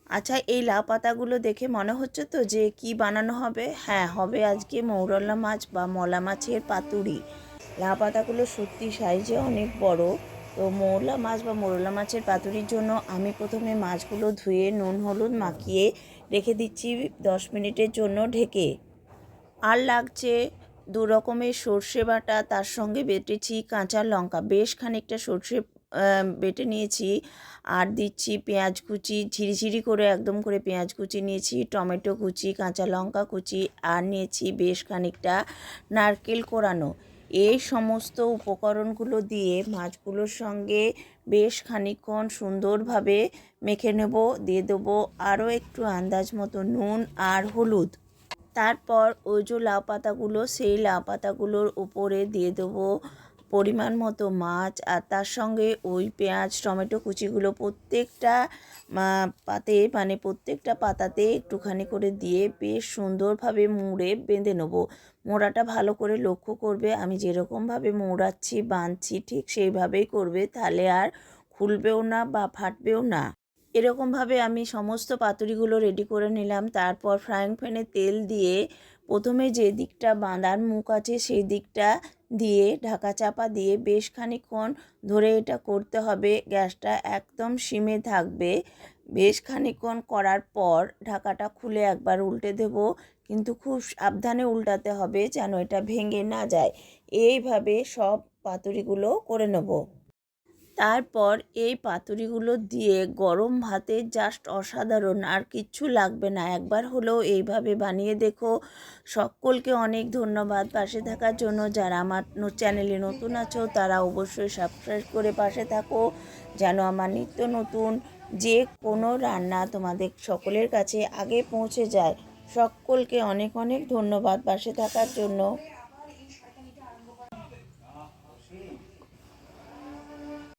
আচ্ছা, এই লাউ পাতাগুলো দেখে মনে হচ্ছে তো যে কি বানানো হবে? হ্যাঁ, হবে আজকে মৌরলা মাছ বা মলা মাছের পাতুরি। লাউ পাতাগুলো সত্যি সাইজে অনেক বড়। তো মৌরলা মাছ বা মৌরলা মাছের পাতুরির জন্য আমি প্রথমে মাছগুলো ধুয়ে নুন হলুদ মাখিয়ে রেখে দিচ্ছি 10 মিনিটের জন্য ঢেকে। আর লাগছে 2 রকমের সর্ষে বাটা, তার সঙ্গে বেটেছি কাঁচা লঙ্কা, বেশ খানিকটা সর্ষে বেটে নিয়েছি। আর দিচ্ছি পেঁয়াজ কুচি, ঝিরিঝিরি করে একদম করে পেঁয়াজ কুচি নিয়েছি, টমেটো কুচি, কাঁচা লঙ্কা কুচি, আর নিয়েছি বেশ খানিকটা নারকেল কোরানো। এই সমস্ত উপকরণগুলো দিয়ে মাছগুলোর সঙ্গে বেশ খানিকক্ষণ সুন্দরভাবে মেখে নেব। দিয়ে দেবো আরও একটু আন্দাজ মতো নুন আর হলুদ। তারপর ওই যে লাউ পাতাগুলো, সেই লাউ পাতাগুলোর উপরে দিয়ে দেবো পরিমাণ মতো মাছ, আর তার সঙ্গে ওই পেঁয়াজ টমেটো কুচিগুলো প্রত্যেকটা প্রত্যেকটা পাতাতে একটুখানি করে দিয়ে বেশ সুন্দরভাবে মুড়ে বেঁধে নেবো। মোড়াটা ভালো করে লক্ষ্য করবে, আমি যেরকমভাবে মোড়াচ্ছি বাঁধছি ঠিক সেইভাবেই করবে, তাহলে আর খুলবেও না বা ফাটবেও না। এরকমভাবে আমি সমস্ত পাতুরিগুলো রেডি করে নিলাম। তারপর ফ্রাইং প্যানে তেল দিয়ে প্রথমে যে দিকটা বাঁধার মুখ আছে সেই দিকটা দিয়ে ঢাকা চাপা দিয়ে বেশ খানিকক্ষণ ধরে এটা করতে হবে। গ্যাসটা একদম সিমে থাকবে। বেশ খানিকক্ষণ করার পর ঢাকাটা খুলে একবার উল্টে দেব, কিন্তু খুব সাবধানে উল্টাতে হবে যেন এটা ভেঙে না যায়। এইভাবে সব পাতুরিগুলো করে নেব। তারপর এই পাতুরিগুলো দিয়ে গরম ভাতে জাস্ট অসাধারণ, আর কিচ্ছু লাগবে না। একবার হলেও এইভাবে বানিয়ে দেখো। সকলকে অনেক ধন্যবাদ পাশে থাকার জন্য। যারা আমার চ্যানেলে নতুন আছো তারা অবশ্যই সাবস্ক্রাইব করে পাশে থাকো, যেন আমার নিত্য নতুন যে কোনো রান্না তোমাদের সকলের কাছে আগে পৌঁছে যায়। সকলকে অনেক অনেক ধন্যবাদ পাশে থাকার জন্য।